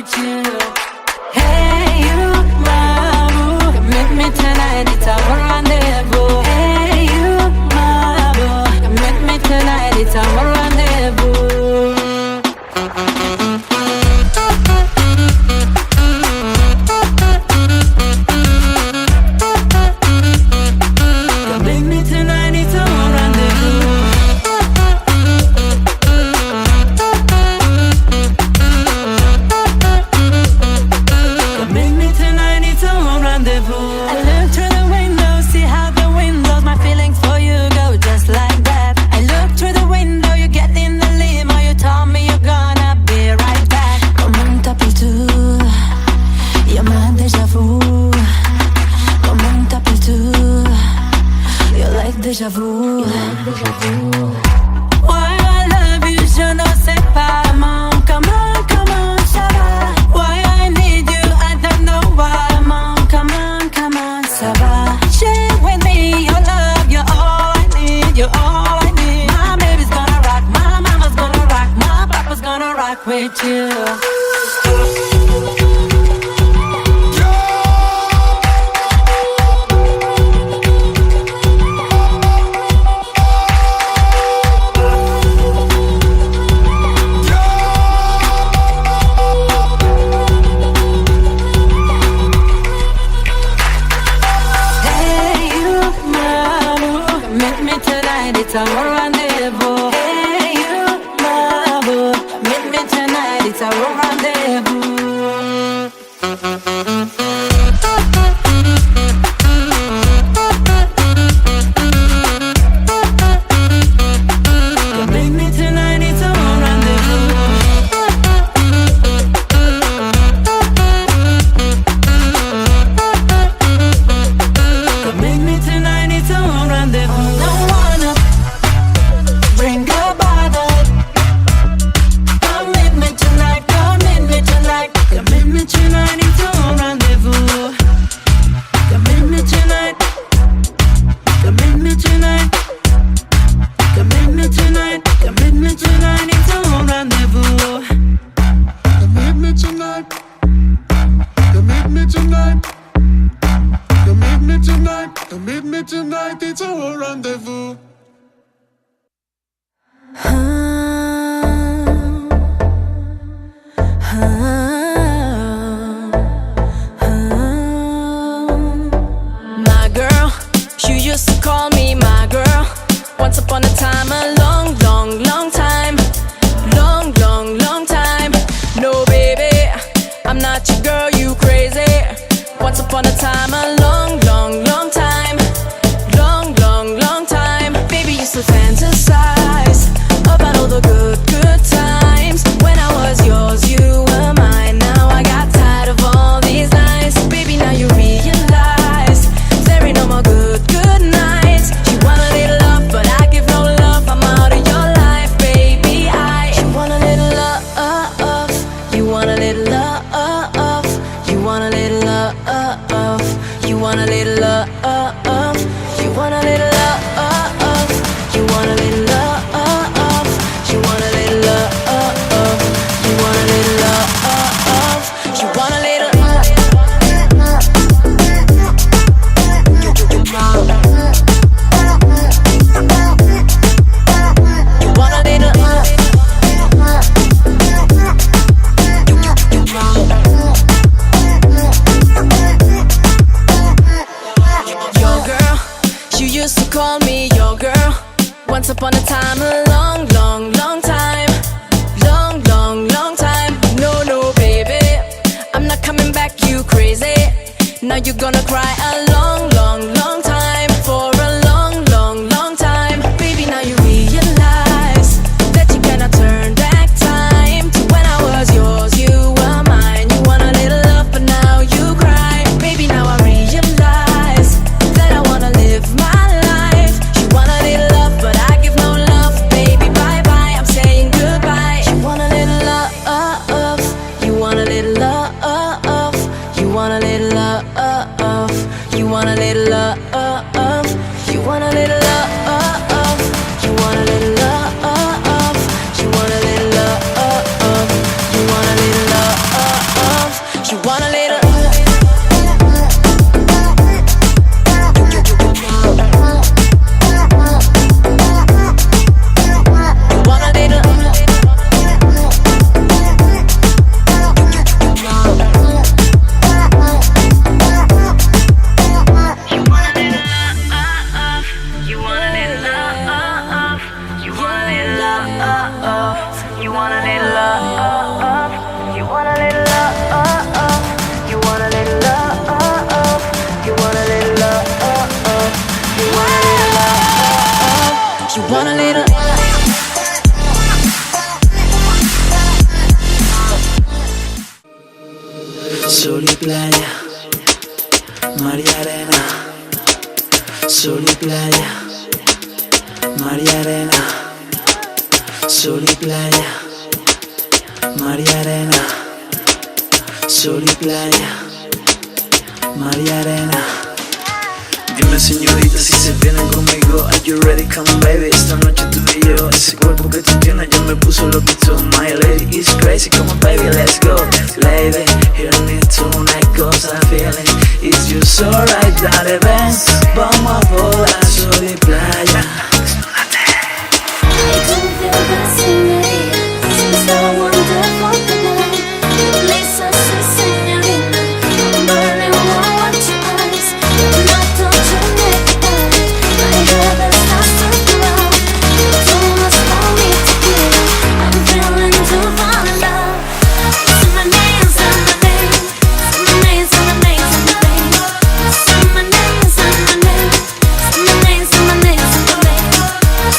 with you. Hey you, my boo, meet me tonight, it's our rendezvous. Hey you, my boo, meet me tonight, it's our rendezvous. Come meet me tonight, it's our rendezvous. Come meet me tonight, it's our rendezvous. I look through the window, see how the wind blows. My feelings for you go just like that. I look through the window, you get in the limo, you told me you're gonna be right back. Comme un tapis tout, y'a ma déjà vu. Comme un tapis tout, you like déjà vu. Why I love you, je ne sais pas. Comment ça va? Why I need you, I don't know why. Comment ça va? Share with me your love, you're all I need, you're all I need. My baby's gonna rock, my mama's gonna rock, my papa's gonna rock with you. It's our rendezvous. Hey you, my boo, meet me tonight, it's our rendezvous. Come meet me tonight, it's our rendezvous. Come meet me tonight, it's our rendezvous. Don't wanna bring your bottle. Come meet me tonight, come meet me tonight. Come meet me tonight, it's our rendezvous. Come meet me tonight. Come meet me tonight. Come meet me tonight. Come meet me tonight, it's our rendezvous. Come meet me tonight. Come meet me tonight. Come meet me tonight. Come meet me tonight, it's our rendezvous. My girl, you used to call me my girl. Once upon a time, a long, long, long time. Long, long, long time. No, baby, I'm not your girl, you crazy. Once upon a time, a long, long, long time. Long, long, long time. Baby, used to fantasize about all the good, good times. When I was yours, you were mine. Now I got tired of all these lies. Baby, now you realize there ain't no more good, good nights. You want a little love, but I give no love. I'm out of your life, baby. You want a little love. You want a little love. You want a little love. You want a little love. You want a little love. You want a little love. You want a little love. You want a little love. You want a little. You want a little. Your girl, you used to call me your girl. Once upon a time, a long, long, long time. Long, long, long time. No, no, baby, I'm not coming back, you crazy. Now you're gonna cry a long, long, long time. For a long, long, long time. Baby, now you realize that you cannot turn back time to when I was yours, you were mine. You want a little love, but now you cry. Baby, now I realize that I wanna live my life. You want a little love, but I give no love. Baby, bye bye, I'm saying goodbye. You want a little love. You want a little love. You want a little love. You want a little love. You want a little love. You want a little love. You want a little love. You want a little love. want a little. Sol y playa, mar y arena. Sol y playa, mar y arena. Sol y playa, mar y arena. Sol y playa, mar y arena. Dime señorita si se vienen conmigo. Are you ready? Come baby, esta noche tú y yo. Ese cuerpo que tú tienes ya me puso loquito. My lady is crazy, come on baby, let's go. Lady, hear me tonight cause I'm feeling it's just alright, dale ven. Vamos a volar sol y playa. I don't feel the same way. It's so wonderful tonight. Lisa, señorita, I'm burning warm with your eyes. Not don't you make it bad. My head starts to grow. Too much for me to give. I'm feeling to fall in love. Say my name, say my name. Say my name, say my name, say my name. Say my name, say my name. Say my name, say my name, say my name.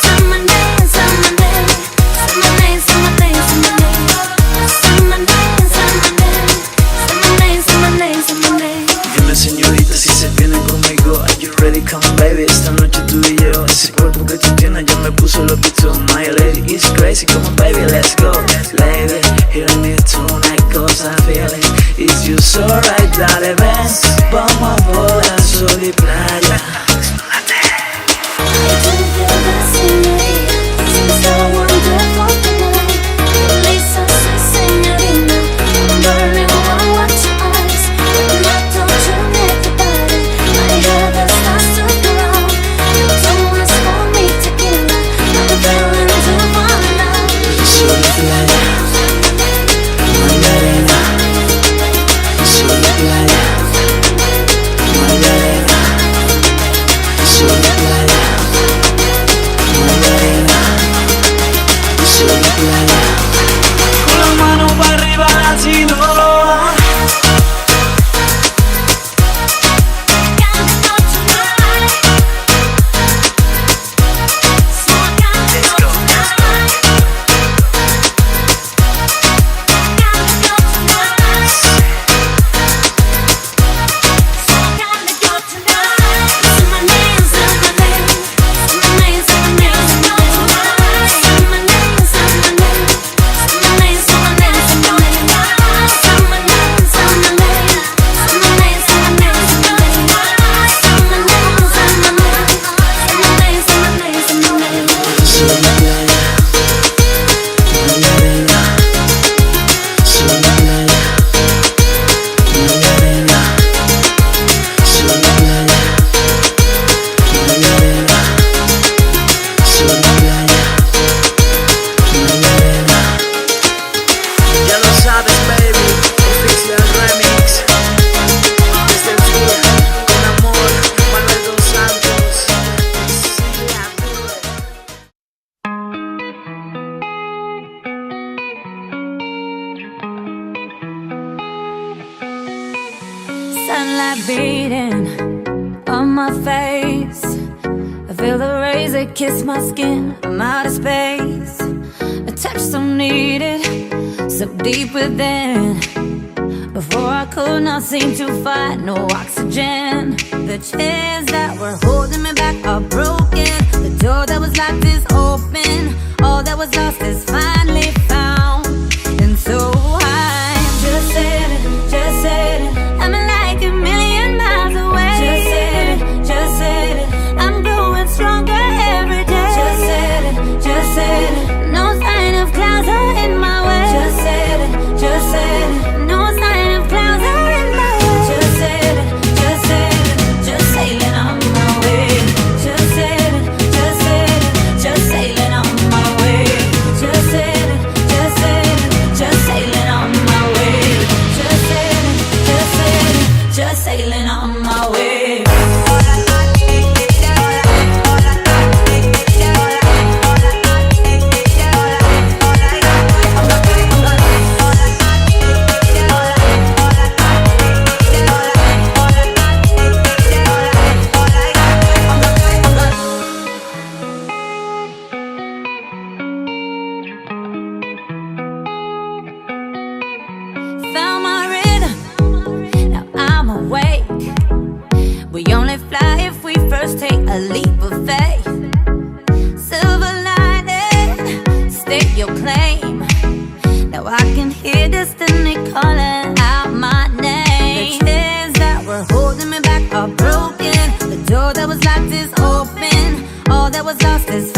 Say my name, say my name. Say my name, say my name, say my name. Say my name, say my name. Say my name, say my name, say my name. Dime señorita si se vienen conmigo. Are you ready? Come baby, esta noche tú y yo. Ese cuerpo que tú tienes ya me puso loquito. My lady is crazy, come on baby, let's go. Lady, hear me tonight cause I'm feeling it's just alright, dale ven. Vamos a volar sol y playa. I don't feel the same way. It's so wonderful tonight. Lisa, señorita, I'm burning warm with your eyes. Not don't you make it bad. My head starts to grow. Too much for me to give. I'm feeling to fall in love. Sol y playa, mar y arena. Sol y playa, mar y arena. Sol y playa, mar y arena. Sol y playa. Con la mano para arriba latino. Ya lo sabes, baby, oficial remix. Desde el sur, con amor, Manuel Dos Santos. Sunlight beating on my face. I feel the rays that kiss my skin. I'm out of space. A touch so needed, so deep within. Before I could not seem to find no oxygen. The chains that were holding me back are broken. The door that was locked is open. All that was lost is finally found. And so I'm just sitting. I'm like a million miles away. Just sitting. I'm growing stronger every day. Just sitting. No sign of clouds are in my way. Just sitting. No sign of clouds are in my way. Just sitting. Just sailing on my way. Just sailing on my way. Just sailing. only fly if we first take a leap of faith. Silver lining, stake your claim. Now I can hear destiny calling out my name. The chains that were holding me back are broken. The door that was locked is open. All that was lost is